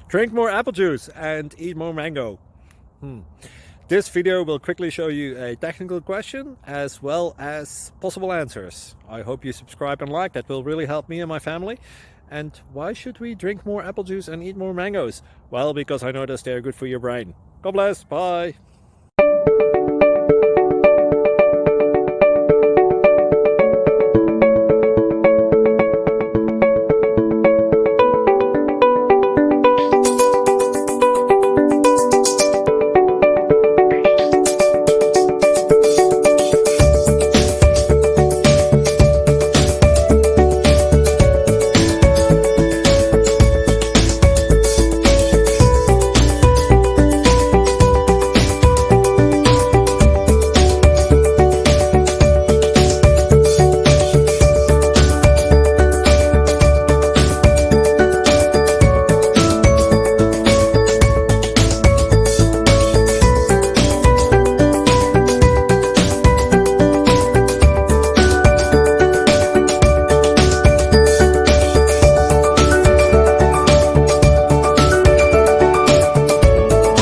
Drink more apple juice and eat more mango. This video will quickly show you a technical question as well as possible answers. I hope you subscribe and like, that will really help me and my family. And why should we drink more apple juice and eat more mangoes? Well, because I noticed they're good for your brain. God bless, bye!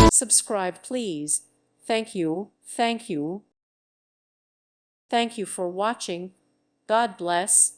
Subscribe, please. Thank you. Thank you. Thank you for watching. God bless.